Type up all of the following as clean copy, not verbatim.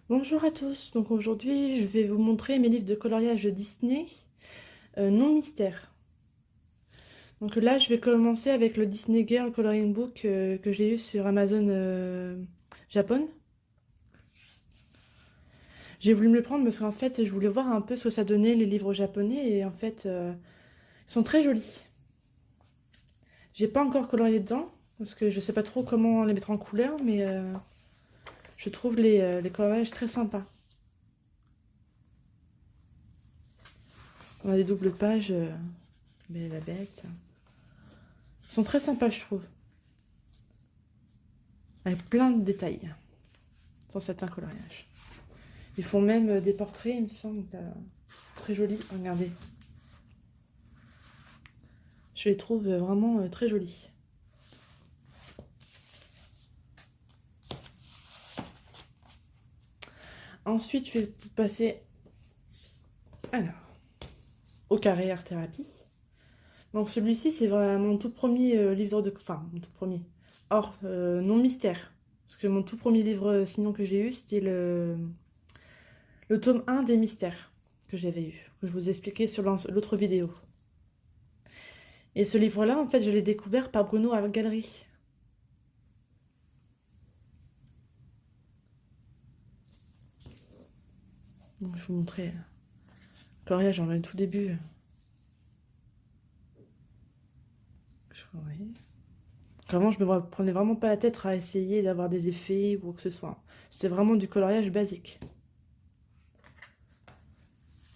Bonjour à tous, donc aujourd'hui je vais vous montrer mes livres de coloriage Disney non mystère. Donc là je vais commencer avec le Disney Girl Coloring Book que j'ai eu sur Amazon Japon. J'ai voulu me le prendre parce qu'en fait je voulais voir un peu ce que ça donnait les livres japonais et en fait ils sont très jolis. J'ai pas encore colorié dedans parce que je sais pas trop comment les mettre en couleur mais je trouve les coloriages très sympas. On a des doubles pages, mais la bête. Ils sont très sympas je trouve. Avec plein de détails sur certains coloriages. Ils font même des portraits, il me semble, très jolis. Regardez. Je les trouve vraiment très jolis. Ensuite, je vais passer alors, au carré art thérapie. Donc celui-ci, c'est vraiment mon tout premier livre de... Enfin, mon tout premier. Or, non mystère. Parce que mon tout premier livre, sinon, que j'ai eu, c'était le tome 1 des mystères que j'avais eu, que je vous ai expliqué sur l'autre vidéo. Et ce livre-là, en fait, je l'ai découvert par Bruno à la galerie. Donc, je vais vous montrer le coloriage en tout début. Oui. Vraiment, je me prenais vraiment pas la tête à essayer d'avoir des effets ou quoi que ce soit. C'était vraiment du coloriage basique.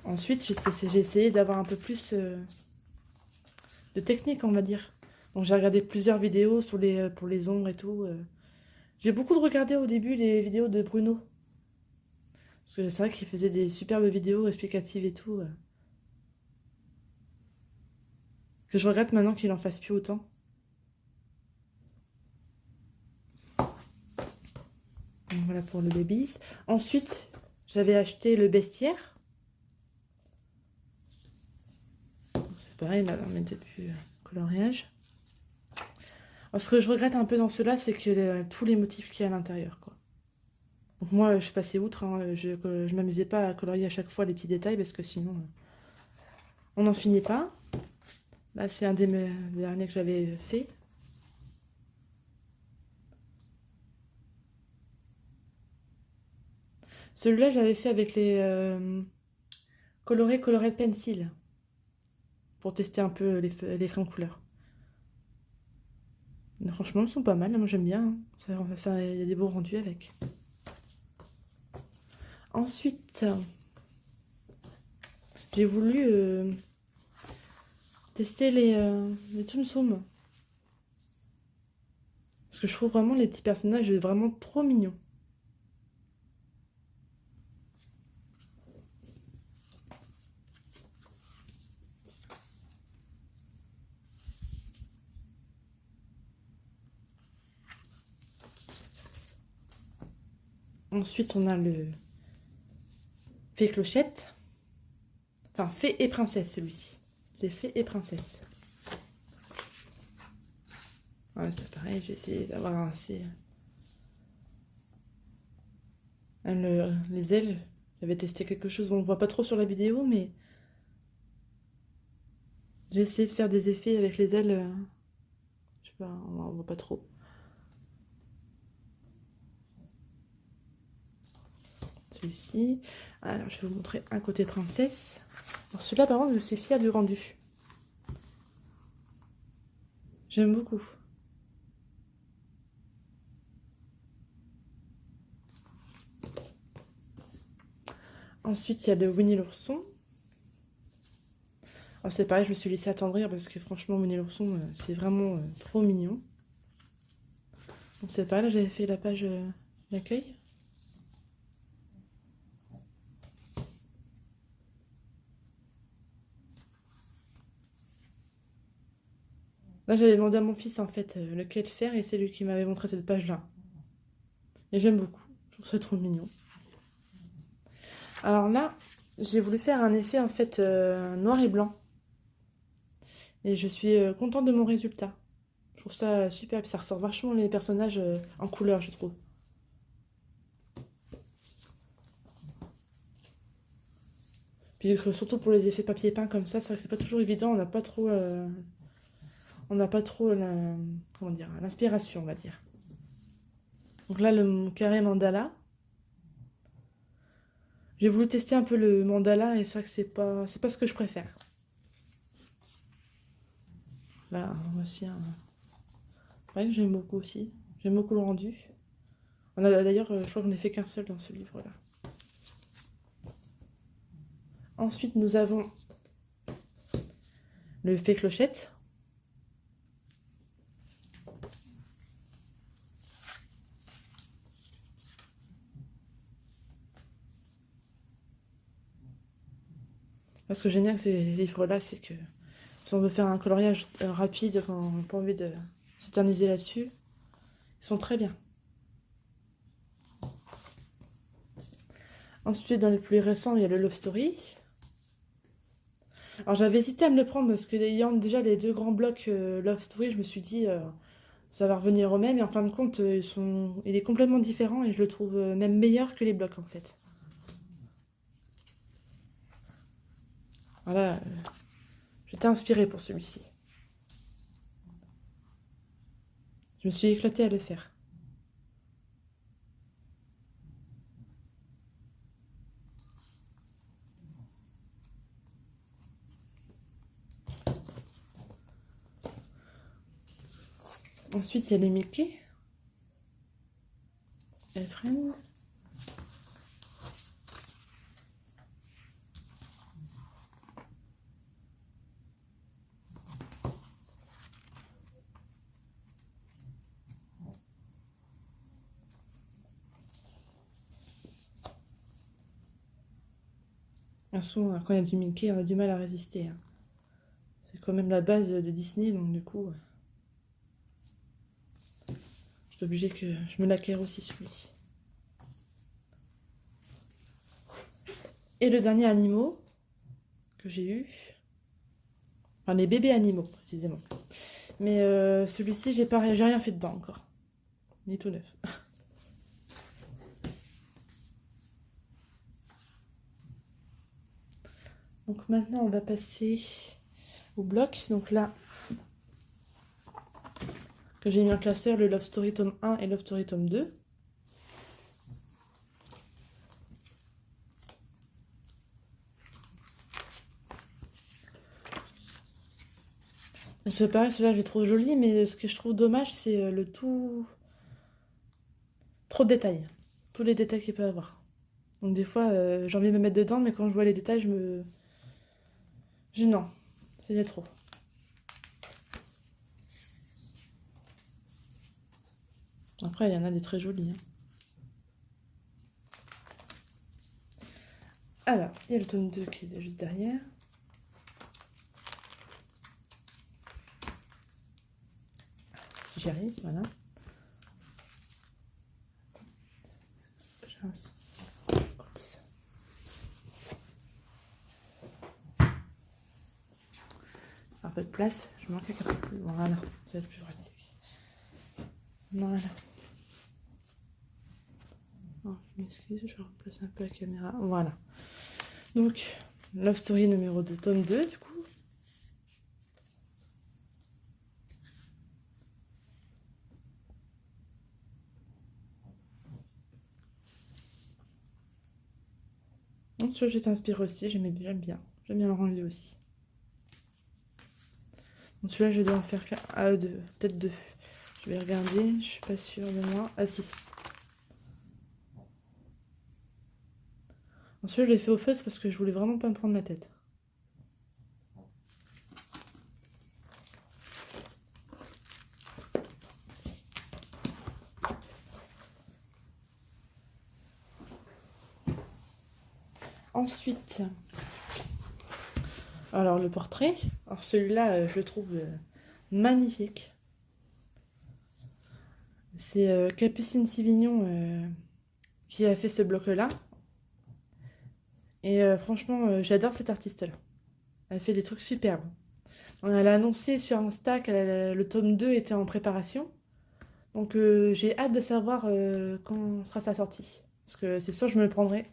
Ensuite, j'ai essayé d'avoir un peu plus de technique, on va dire. Donc j'ai regardé plusieurs vidéos sur pour les ombres et tout. J'ai beaucoup de regardé au début les vidéos de Bruno. Parce que c'est vrai qu'il faisait des superbes vidéos explicatives et tout. Que je regrette maintenant qu'il en fasse plus autant. Donc voilà pour le babies. Ensuite, j'avais acheté le bestiaire. C'est pareil, là, on mettait plus coloriage. Alors, ce que je regrette un peu dans cela, c'est que tous les motifs qu'il y a à l'intérieur, quoi. Donc moi, je passais outre, hein, je m'amusais pas à colorier à chaque fois les petits détails parce que sinon, on n'en finit pas. Là, c'est un des derniers que j'avais fait. Celui-là, j'avais fait avec les colorés pencil pour tester un peu les crayons couleurs. Mais franchement, ils sont pas mal, moi j'aime bien, hein. Il y a des beaux rendus avec. Ensuite, j'ai voulu tester les Tsum Tsum. Parce que je trouve vraiment les petits personnages vraiment trop mignons. Ensuite, on a le Fée Clochette. Enfin, Fée et Princesse, celui-ci. C'est Fée et Princesse. Voilà, c'est pareil, j'ai essayé d'avoir assez... les ailes, j'avais testé quelque chose, on ne voit pas trop sur la vidéo, mais j'ai essayé de faire des effets avec les ailes. Je sais pas, on voit pas trop. Celui-ci. Alors, je vais vous montrer un côté princesse. Alors, celui-là, par contre, je suis fière du rendu. J'aime beaucoup. Ensuite, il y a le Winnie l'ourson. Alors, c'est pareil, je me suis laissée attendrir parce que franchement, Winnie l'ourson, c'est vraiment trop mignon. Donc, c'est pareil, là, j'avais fait la page d'accueil. Là, j'avais demandé à mon fils, en fait, lequel faire, et c'est lui qui m'avait montré cette page-là. Et j'aime beaucoup. Je trouve ça trop mignon. Alors là, j'ai voulu faire un effet, en fait, noir et blanc. Et je suis contente de mon résultat. Je trouve ça super, puis ça ressort vachement les personnages en couleur, je trouve. Puis surtout pour les effets papier peint comme ça, c'est vrai que c'est pas toujours évident, on n'a pas trop comment dire, l'inspiration, on va dire. Donc là, le carré mandala. J'ai voulu tester un peu le mandala et c'est vrai que c'est pas ce que je préfère. Là, voici un. Ouais, que j'aime beaucoup aussi. J'aime beaucoup le rendu. On a d'ailleurs, je crois qu'on n'ai fait qu'un seul dans ce livre-là. Ensuite, nous avons le Fée Clochette. Parce que j'aime bien que ces livres-là, c'est que si on veut faire un coloriage rapide, quand on n'a pas envie de s'éterniser là-dessus, ils sont très bien. Ensuite, dans les plus récents, il y a le Love Story. Alors j'avais hésité à me le prendre parce que ayant déjà les deux grands blocs Love Story, je me suis dit ça va revenir au même. Et en fin de compte, il est complètement différent et je le trouve même meilleur que les blocs en fait. Voilà, j'étais inspirée pour celui-ci. Je me suis éclatée à le faire. Ensuite, il y a le Mickey. Elfriend. Un son, quand il y a du Mickey, on a du mal à résister, hein. C'est quand même la base de Disney, donc du coup, je suis obligée que je me l'acquière aussi celui-ci. Et le dernier animaux que j'ai eu, enfin les bébés animaux précisément. Mais celui-ci, j'ai rien fait dedans encore. Il est tout neuf. Donc maintenant, on va passer au bloc. Donc là, que j'ai mis en classeur, le Love Story tome 1 et Love Story tome 2. C'est pareil, celui-là, je l'ai trouvé joli, mais ce que je trouve dommage, c'est le tout... Trop de détails. Tous les détails qu'il peut avoir. Donc des fois, j'ai envie de me mettre dedans, mais quand je vois les détails, non, c'est trop. Après, il y en a des très jolis, hein. Alors, il y a le tome 2 qui est juste derrière. J'y arrive, voilà. Un peu de place, je manque un peu plus. Voilà, ça va être plus pratique. Voilà. Oh, je m'excuse, je vais replacer un peu la caméra. Voilà. Donc, Love Story numéro 2, tome 2, du coup. Donc, celui-là, j'étais inspirée aussi, j'aime bien. J'aime bien le rendu aussi. Donc, celui-là, je dois en faire deux, peut-être deux. Je vais regarder, je suis pas sûre de moi. Ah si. Celui-là, je l'ai fait au feutre parce que je voulais vraiment pas me prendre la tête. Ensuite, alors le portrait. Alors celui-là, je le trouve magnifique. C'est Capucine Sivignon qui a fait ce bloc-là. Et franchement, j'adore cette artiste-là. Elle fait des trucs superbes. Elle a annoncé sur Insta que le tome 2 était en préparation. Donc j'ai hâte de savoir quand sera sa sortie. Parce que c'est sûr, je me le prendrai.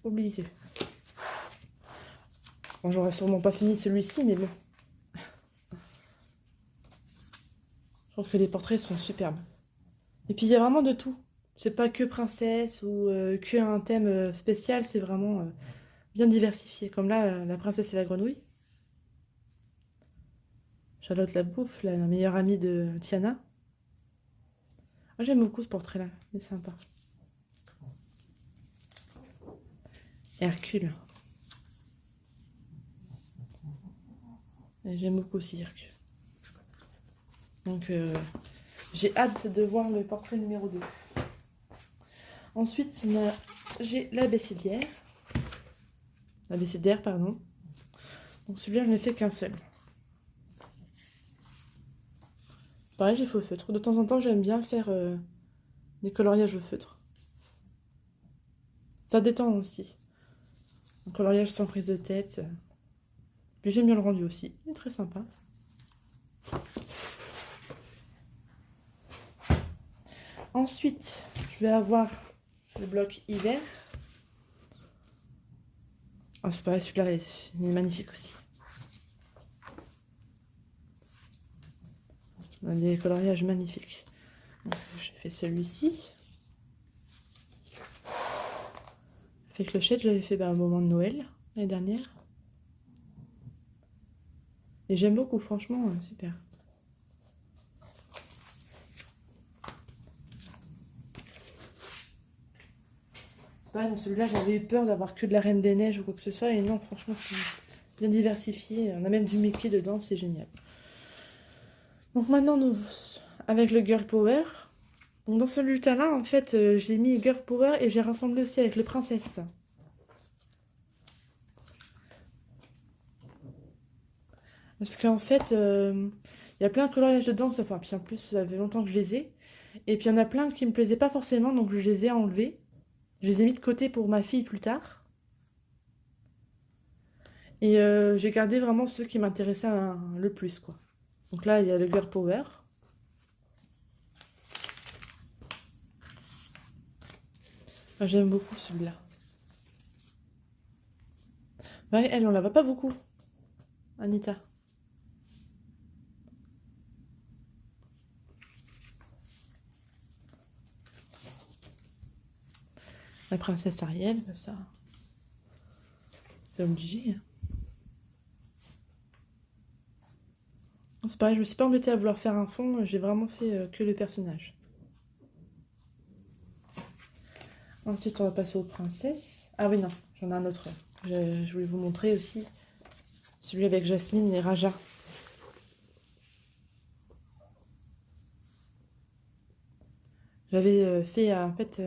Obligé. Bon, j'aurais sûrement pas fini celui-ci, mais bon. Je trouve que les portraits sont superbes. Et puis il y a vraiment de tout. C'est pas que princesse ou que un thème spécial, c'est vraiment bien diversifié. Comme là, la princesse et la grenouille. Charlotte la bouffe, la meilleure amie de Tiana. Ah, j'aime beaucoup ce portrait-là, il est sympa. Hercule. Et j'aime beaucoup aussi Hercule. Donc j'ai hâte de voir le portrait numéro 2. Ensuite, j'ai l'abécédaire. L'abécédaire, pardon. Donc celui-là, je n'ai fait qu'un seul. Pareil, j'ai fait au feutre. De temps en temps, j'aime bien faire des coloriages au feutre. Ça détend aussi. Un coloriage sans prise de tête. Puis j'aime bien le rendu aussi. Il est très sympa. Ensuite, je vais avoir le bloc hiver. Ah, c'est pareil, celui-là, il est magnifique aussi. On a des coloriages magnifiques. J'ai fait celui-ci. J'ai fait clochette, je l'avais fait au moment de Noël, l'année dernière. Et j'aime beaucoup, franchement, super. C'est pareil, dans celui-là, j'avais eu peur d'avoir que de la Reine des Neiges ou quoi que ce soit. Et non, franchement, c'est bien diversifié. On a même du Mickey dedans, c'est génial. Donc maintenant, nous, avec le Girl Power. Donc dans ce lutin-là, en fait, j'ai mis Girl Power et j'ai rassemblé aussi avec les princesses. Parce qu'en fait, il y a plein de coloriages dedans. Enfin, puis en plus, ça fait longtemps que je les ai. Et puis il y en a plein qui me plaisaient pas forcément, donc je les ai enlevés. Je les ai mis de côté pour ma fille plus tard. Et j'ai gardé vraiment ceux qui m'intéressaient le plus, quoi. Donc là, il y a le Girl Power. Ah, j'aime beaucoup celui-là. Ouais, elle, on la voit pas beaucoup, Anita. La princesse Ariel, ça, c'est obligé. C'est pareil, je me suis pas embêtée à vouloir faire un fond, j'ai vraiment fait que le personnage. Ensuite, on va passer aux princesses. Ah oui, non, j'en ai un autre. Je voulais vous montrer aussi celui avec Jasmine et Raja. J'avais fait, en fait...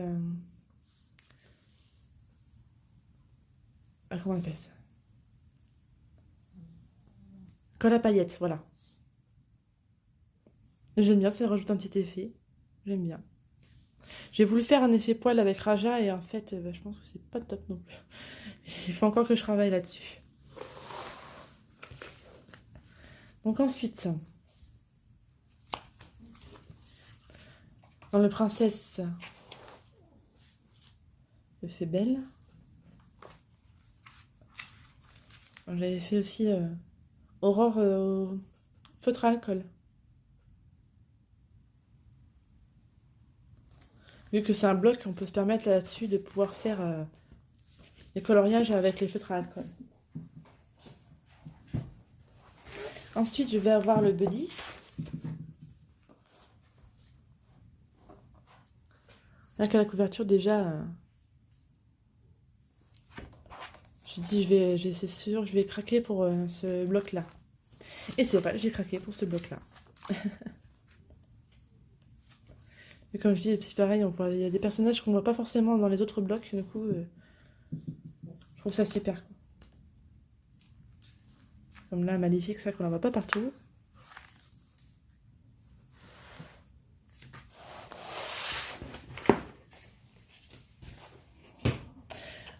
Ah, comment on appelle ça? Colle à paillettes, voilà. J'aime bien, ça rajoute un petit effet. J'aime bien. J'ai voulu faire un effet poil avec Raja et en fait, je pense que c'est pas top non plus. Il faut encore que je travaille là-dessus. Donc ensuite, dans le princesse, je fais belle. J'avais fait aussi Aurore au feutre à alcool. Vu que c'est un bloc, on peut se permettre là-dessus de pouvoir faire les coloriages avec les feutres à alcool. Ensuite, je vais avoir le buddy. Là, qu'à la couverture, déjà, je dis, c'est sûr, je vais craquer pour ce bloc-là. Et c'est pas, j'ai craqué pour ce bloc-là. Et comme je dis, c'est pareil, il y a des personnages qu'on voit pas forcément dans les autres blocs, du coup, je trouve ça super. Comme là, Maléfique, ça qu'on la voit pas partout.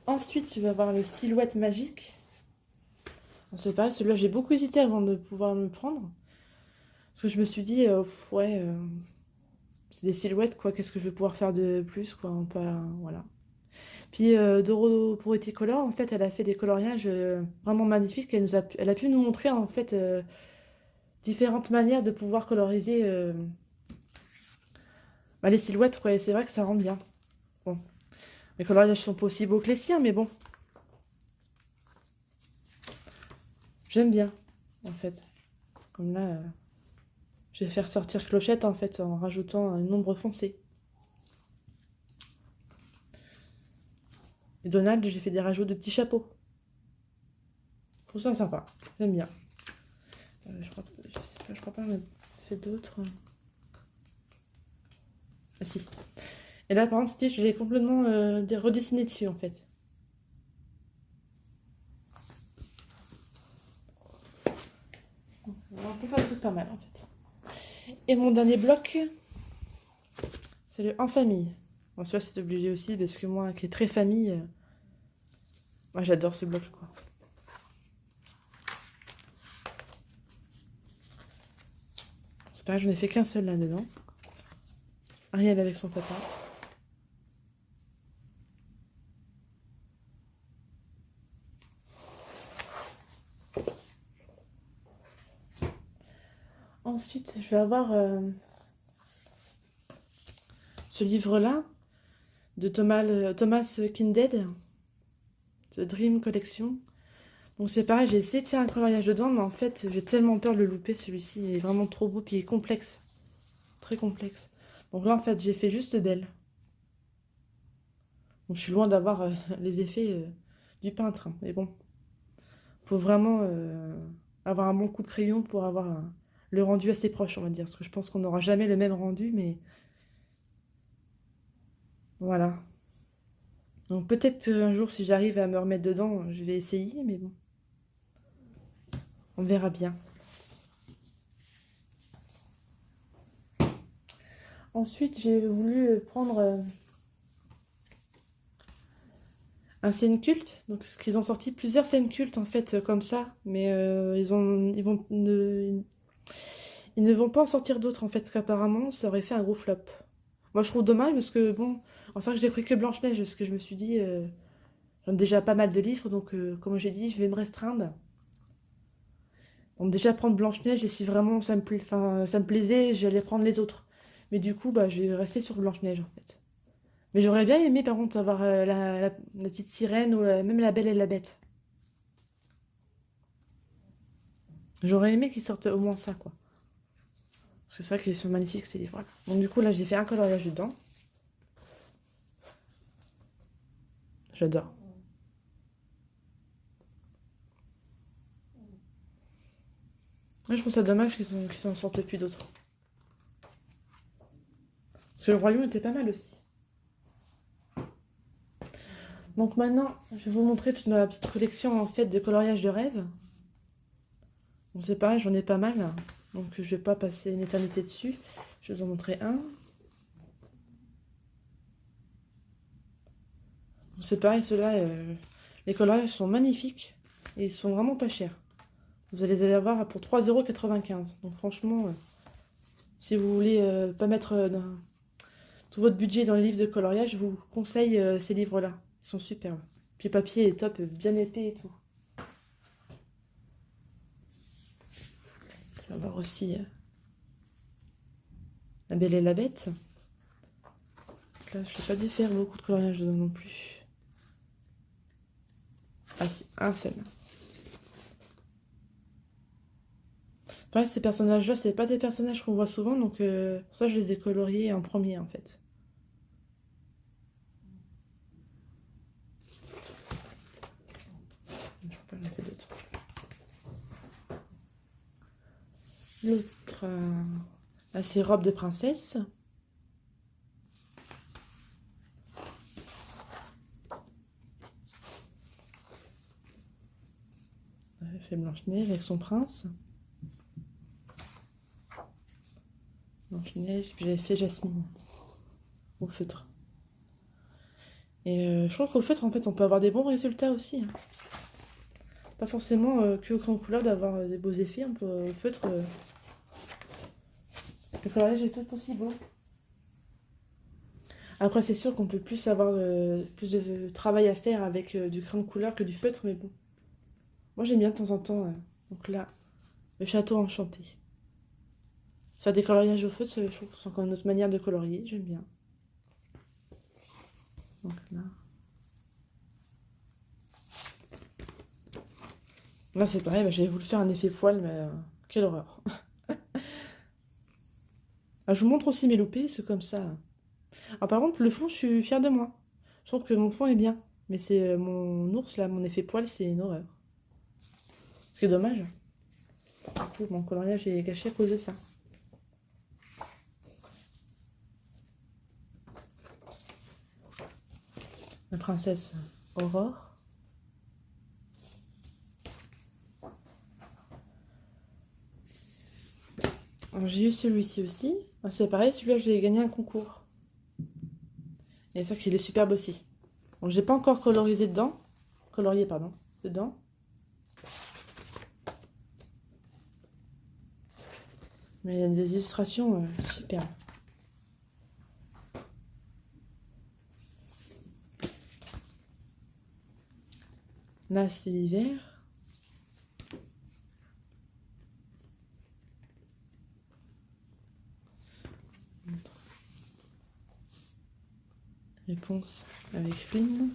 Ensuite, tu vas avoir le silhouette magique. C'est pareil, celui-là, j'ai beaucoup hésité avant de pouvoir me prendre. Parce que je me suis dit, ouais, c'est des silhouettes, quoi. Qu'est-ce que je vais pouvoir faire de plus, quoi. Voilà. Puis Doro Purity Color, en fait, elle a fait des coloriages vraiment magnifiques. Elle a pu nous montrer, en fait, différentes manières de pouvoir coloriser bah, les silhouettes, quoi. Et c'est vrai que ça rend bien. Bon, les coloriages sont pas aussi beaux que les siens, mais bon, j'aime bien, en fait. Comme là, je vais faire sortir Clochette, en fait, en rajoutant une ombre foncée. Et Donald, j'ai fait des rajouts de petits chapeaux. Je trouve ça sympa. J'aime bien. Je crois pas que j'en ai fait d'autres. Ah si. Et là, par contre, Stitch, je l'ai complètement redessiné dessus, en fait. On peut faire des trucs pas mal, en fait. Et mon dernier bloc, c'est le En famille. Bon, ça, c'est obligé aussi, parce que moi, qui est très famille, moi, j'adore ce bloc, quoi. C'est pareil, j'en ai fait qu'un seul là-dedans. Ariel avec son papa. Ensuite, je vais avoir ce livre-là de Thomas Kinded, The Dream Collection. Donc c'est pareil, j'ai essayé de faire un coloriage dedans, mais en fait, j'ai tellement peur de le louper. Celui-ci il est vraiment trop beau, puis il est complexe. Très complexe. Donc là, en fait, j'ai fait juste Belle. Donc je suis loin d'avoir les effets du peintre, hein. Mais bon, faut vraiment avoir un bon coup de crayon pour avoir le rendu assez proche, on va dire. Parce que je pense qu'on n'aura jamais le même rendu, mais voilà. Donc peut-être qu'un jour, si j'arrive à me remettre dedans, je vais essayer, mais bon, on verra bien. Ensuite, j'ai voulu prendre un scène culte. Donc, parce qu'ils ont sorti plusieurs scènes cultes, en fait, comme ça. Mais ils ne vont pas en sortir d'autres, en fait, parce qu'apparemment, ça aurait fait un gros flop. Moi, je trouve dommage, parce que, bon, en vrai que j'ai pris que Blanche-Neige, parce que je me suis dit, j'en ai déjà pas mal de livres, donc, comme j'ai dit, je vais me restreindre. Donc, déjà prendre Blanche-Neige, et si vraiment ça me plaisait, j'allais prendre les autres. Mais du coup, bah, je vais rester sur Blanche-Neige, en fait. Mais j'aurais bien aimé, par contre, avoir la petite sirène ou même la Belle et la Bête. J'aurais aimé qu'ils sortent au moins ça, quoi. Parce que c'est vrai qu'ils sont magnifiques, ces livres-là. Donc du coup, là, j'ai fait un coloriage dedans. J'adore. Ouais, je trouve ça dommage qu'ils s'en sortent plus d'autres. Parce que le Royaume était pas mal aussi. Donc maintenant, je vais vous montrer toute ma petite collection, en fait, de coloriage de rêve. Bon, c'est pareil, j'en ai pas mal, hein. Donc je vais pas passer une éternité dessus. Je vais vous en montrer un. C'est pareil, ceux-là, les coloriages sont magnifiques et ils sont vraiment pas chers. Vous allez les avoir pour 3,95 €. Donc franchement, si vous voulez pas mettre tout votre budget dans les livres de coloriage, je vous conseille ces livres-là. Ils sont superbes. Puis le papier est top, bien épais et tout. Je vais avoir aussi La Belle et la Bête. Là, je n'ai pas dû faire beaucoup de coloriage dedans non plus. Ah si, un seul. Pareil, ces personnages-là, c'est pas des personnages qu'on voit souvent, donc ça, je les ai coloriés en premier, en fait. Je crois pas que j'en ai fait d'autres. L'autre, là, c'est Robe de princesse. J'ai fait Blanche-Neige avec son prince. Blanche-Neige, puis j'avais fait Jasmine au feutre. Et je trouve qu'au feutre, en fait, on peut avoir des bons résultats aussi, hein. Pas forcément que en couleur d'avoir des beaux effets. On peut, au feutre, le coloriage est tout aussi beau. Après, c'est sûr qu'on peut plus avoir plus de travail à faire avec du crayon de couleur que du feutre, mais bon. Moi, j'aime bien de temps en temps. Donc là, le château enchanté. Faire des coloriages au feutre, je trouve que c'est encore une autre manière de colorier. J'aime bien. Donc là. Là, c'est pareil, bah, j'avais voulu faire un effet poil, mais quelle horreur. Ah, je vous montre aussi mes loupés, c'est comme ça. Ah, par contre, le fond, je suis fière de moi. Je trouve que mon fond est bien. Mais c'est mon ours, là, mon effet poil, c'est une horreur. C'est dommage. Du coup, mon coloriage est gâché à cause de ça. La princesse Aurore. Alors, j'ai eu celui-ci aussi. Ah, c'est pareil, celui-là, je l'ai gagné un concours. Et c'est sûr qu'il est superbe aussi. Donc, j'ai pas encore colorisé dedans. Colorié, pardon. Dedans. Mais il y a des illustrations superbes. Là, c'est l'hiver. Réponse avec Flynn.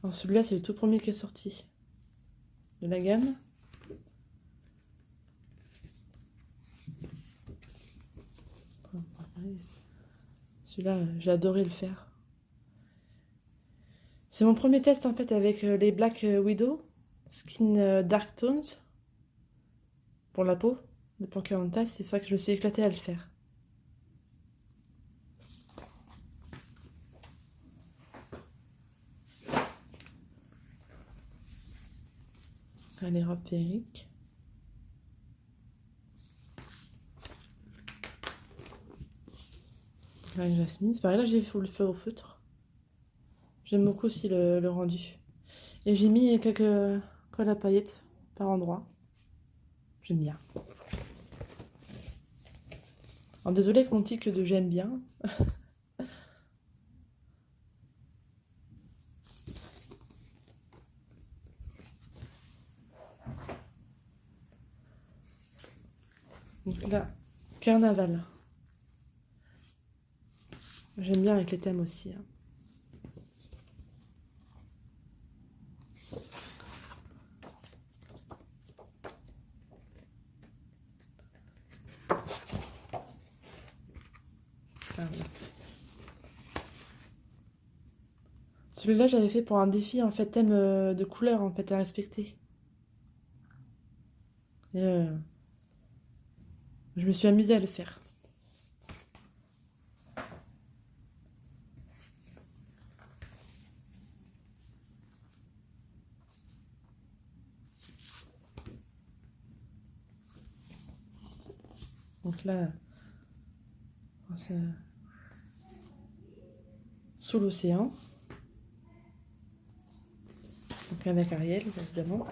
Alors celui-là, c'est le tout premier qui est sorti de la gamme. Celui-là, j'ai adoré le faire. C'est mon premier test en fait avec les Black Widow Skin Dark Tones pour la peau de Pocahontas. C'est ça que je me suis éclatée à le faire. Les robes féeriques. Là, Jasmine, c'est pareil, là j'ai le faire au feutre. J'aime beaucoup aussi le rendu. Et j'ai mis quelques colles à paillettes par endroit. J'aime bien. Alors désolée avec mon tic de j'aime bien. Donc là, carnaval. J'aime bien avec les thèmes aussi. Hein. Ah, oui. Celui-là, j'avais fait pour un défi, en fait, thème de couleur, en fait, à respecter. Et, je me suis amusée à le faire. Donc là, c'est sous l'océan. Donc avec Ariel, évidemment.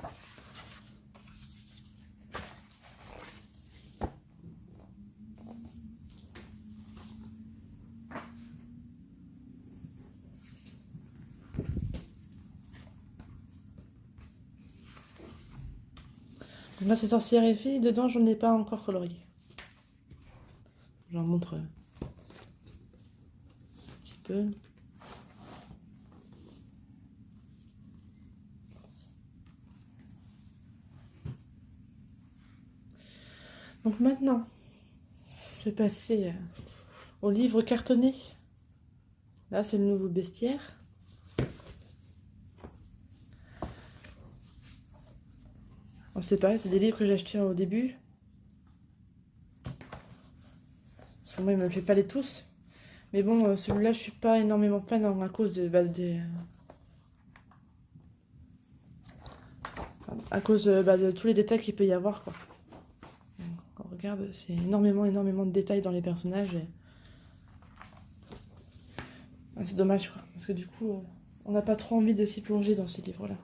Donc là, c'est sorcière et fée. Dedans, j'en ai pas encore colorié. J'en montre un petit peu. Donc maintenant, je vais passer au livre cartonné. Là, c'est le nouveau bestiaire. C'est pareil, c'est des livres que j'ai achetés au début. Parce que moi, il me le fait pas les tous. Mais bon, celui-là, je suis pas énormément fan à cause de tous les détails qu'il peut y avoir, quoi. On regarde, c'est énormément de détails dans les personnages. Ah, c'est dommage, quoi. Parce que du coup, on n'a pas trop envie de s'y plonger dans ces livres-là.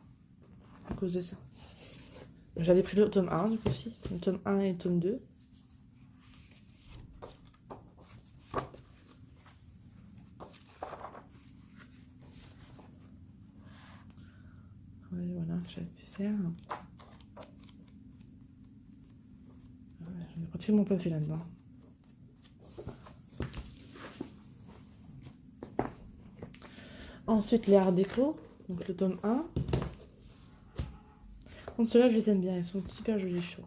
À cause de ça. J'avais pris le tome 1 du coup aussi, le tome 1 et le tome 2. Ouais, voilà, j'avais pu faire. J'en ai pratiquement pas fait là-dedans. Ensuite, les Art déco, donc le tome 1. Donc ceux-là, je les aime bien, ils sont super jolis, je trouve.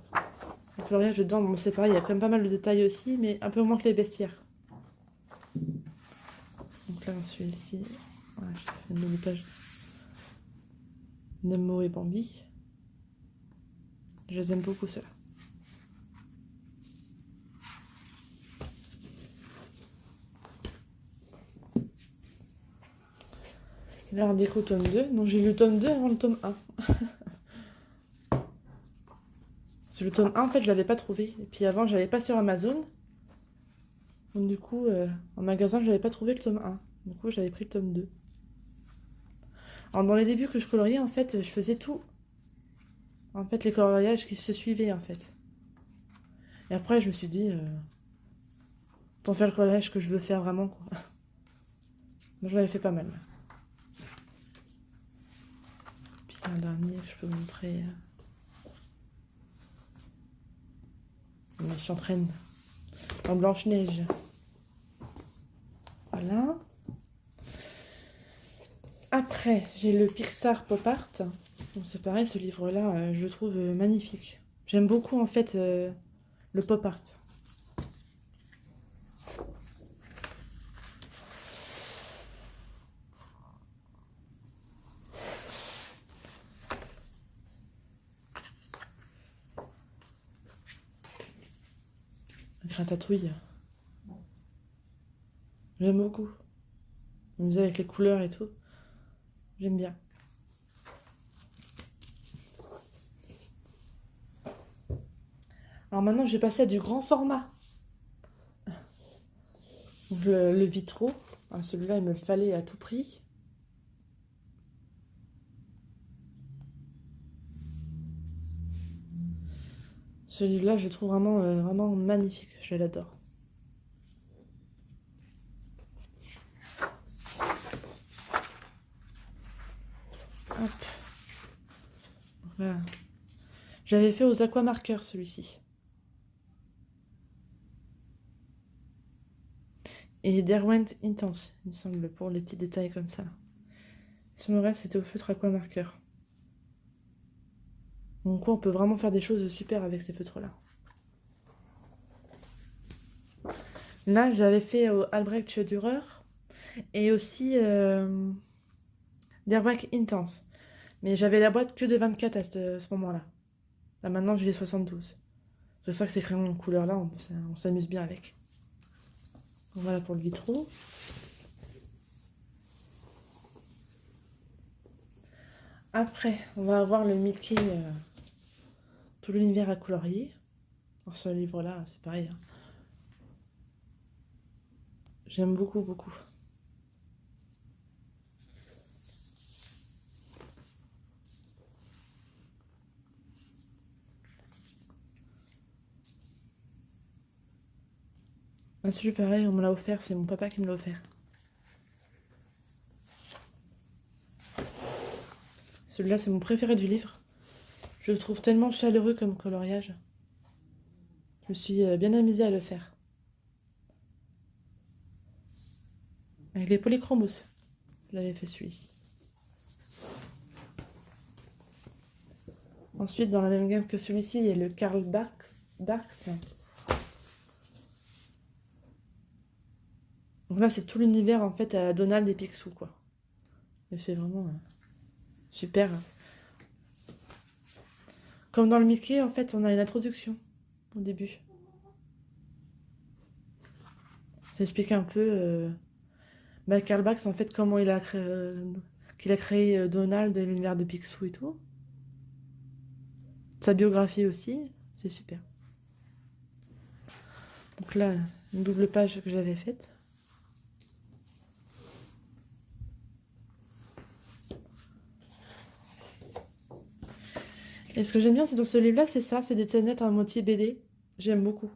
Le coloriage dedans, bon, c'est pareil, il y a quand même pas mal de détails aussi, mais un peu moins que les bestiaires. Donc là, celui-ci, voilà, je fais une nouvelle page. Nemo et Bambi. Je les aime beaucoup, ceux-là. L'Art déco tome 2. Donc j'ai lu le tome 2 avant le tome 1. Parce que le tome 1, en fait, je l'avais pas trouvé. Et puis avant, j'allais pas sur Amazon. Donc du coup, en magasin, je n'avais pas trouvé le tome 1. Du coup, j'avais pris le tome 2. Alors dans les débuts que je coloriais, en fait, je faisais tout. En fait, les coloriages qui se suivaient, en fait. Et après, je me suis dit, autant faire le coloriage que je veux faire vraiment, quoi. Donc j'en avais fait pas mal. Puis un dernier que je peux montrer. Je s'entraîne en Blanche-Neige. Voilà. Après, j'ai le Pixar Pop Art. Donc c'est pareil, ce livre-là, je le trouve magnifique. J'aime beaucoup, en fait, le Pop Art. Ratatouille. J'aime beaucoup. Amusé avec les couleurs et tout. J'aime bien. Alors maintenant, je vais passer à du grand format. Donc, le Vitro. Ah, celui-là, il me le fallait à tout prix. Celui-là, je le trouve vraiment, vraiment magnifique. Je l'adore. Hop. Voilà. J'avais fait aux aquamarqueurs celui-ci. Et Derwent Intense, il me semble, pour les petits détails comme ça. Sur le reste, c'était au feutre aquamarqueur. Donc on peut vraiment faire des choses super avec ces feutres-là. Là, j'avais fait au Albrecht Dürer et aussi Derwent Intense. Mais j'avais la boîte que de 24 à ce moment-là. Là maintenant, j'ai les 72. C'est ça que ces crayons de couleur là, on s'amuse bien avec. Donc, voilà pour le Vitro. Après, on va avoir le Mickey, tout l'univers à colorier. Alors ce livre-là, c'est pareil. Hein. J'aime beaucoup, beaucoup. Un celui pareil, on me l'a offert, c'est mon papa qui me l'a offert. Celui-là, c'est mon préféré du livre. Je le trouve tellement chaleureux comme coloriage. Je me suis bien amusée à le faire. Avec les polychromos. J'avais fait celui-ci. Ensuite, dans la même gamme que celui-ci, il y a le Karl Barks. Donc là, c'est tout l'univers en fait à Donald et Picsou, quoi. Et c'est vraiment super. Comme dans le Mickey, en fait, on a une introduction au début. Ça explique un peu Karl Barks, en fait, comment il a créé, qu'il a créé Donald et l'univers de Picsou et tout. Sa biographie aussi, c'est super. Donc là, une double page que j'avais faite. Et ce que j'aime bien, c'est dans ce livre-là, c'est ça, c'est des scénettes à moitié BD. J'aime beaucoup.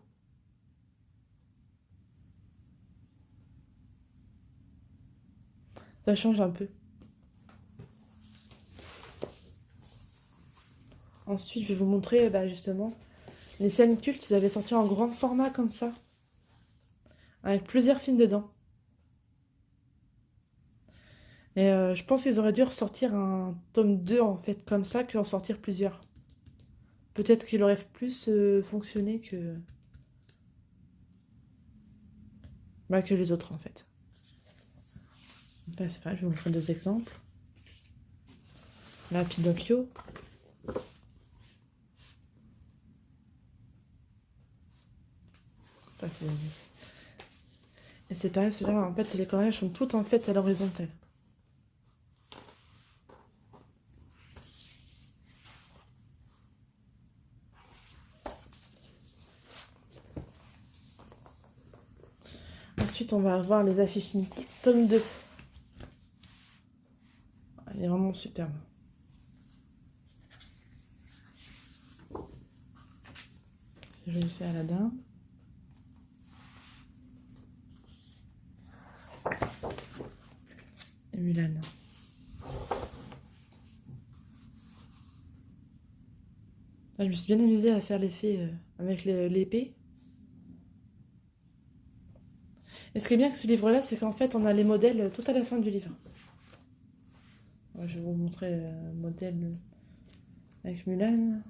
Ça change un peu. Ensuite, je vais vous montrer justement les scènes cultes. Ils avaient sorti en grand format comme ça, avec plusieurs films dedans. Et je pense qu'ils auraient dû ressortir un tome 2 en fait comme ça qu'en sortir plusieurs. Peut-être qu'il aurait plus fonctionné que les autres en fait. Là, c'est pas, je vais vous montrer deux exemples. Là, Pinocchio. Là, et c'est pareil, celui-là, en fait, les colorages sont toutes en fait à l'horizontale. Ensuite, on va avoir les affiches mythiques, tome 2. Elle est vraiment superbe. Je vais faire Aladdin. Et Mulan. Je me suis bien amusée à faire l'effet avec l'épée. Et ce qui est bien avec ce livre-là, c'est qu'en fait, on a les modèles tout à la fin du livre. Je vais vous montrer le modèle avec Mulan.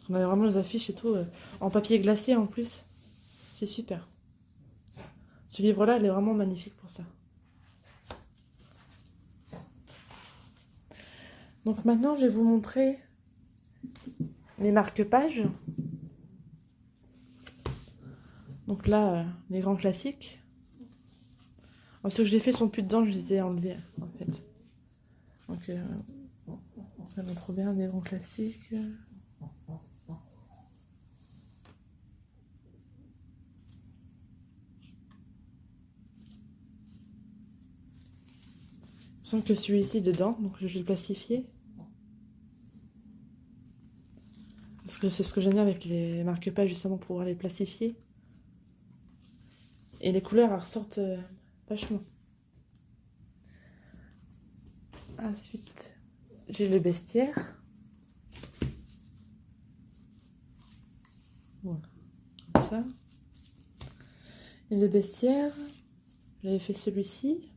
On a vraiment les affiches et tout, en papier glacé en plus. C'est super. Ce livre-là, il est vraiment magnifique pour ça. Donc maintenant, je vais vous montrer mes marque-pages. Donc là, les grands classiques. Alors, ceux que j'ai fait sont plus dedans, je les ai enlevés en fait. Donc, on va trop bien des grands classiques. Il me semble que celui-ci est dedans, donc je vais le plastifier. Parce que c'est ce que j'aime bien avec les marque-pages, justement, pour pouvoir les plastifier. Et les couleurs, elles ressortent vachement. Ensuite, j'ai le bestiaire. Voilà, comme ça. Et le bestiaire, j'avais fait celui-ci.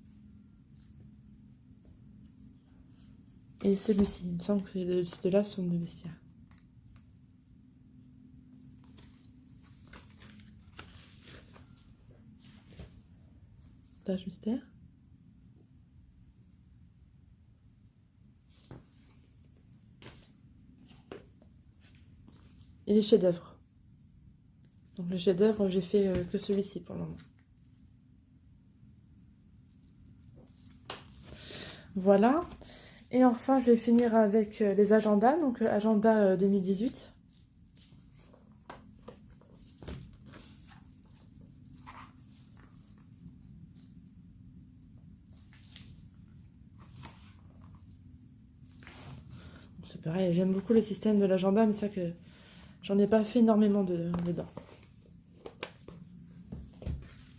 Et celui-ci. Il me semble que ces deux-là sont des bestiaires. Tâche mystère. Et les chefs-d'œuvre. Donc les chefs-d'œuvre, j'ai fait que celui-ci pour le moment. Voilà. Et enfin, je vais finir avec les agendas. Donc agenda 2018. C'est pareil, j'aime beaucoup le système de l'agenda, mais c'est ça que j'en ai pas fait énormément dedans.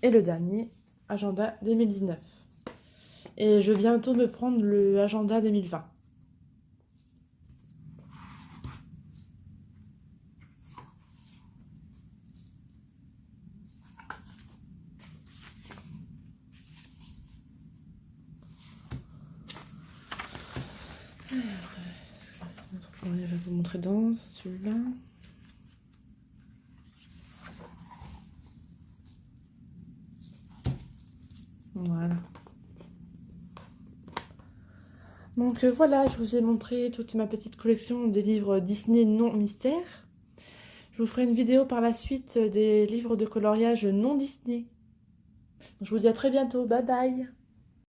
Et le dernier, agenda 2019. Et je vais bientôt me prendre le agenda 2020. Je vais vous montrer dans celui-là. Voilà. Donc voilà, je vous ai montré toute ma petite collection des livres Disney non mystère. Je vous ferai une vidéo par la suite des livres de coloriage non Disney. Je vous dis à très bientôt, bye bye!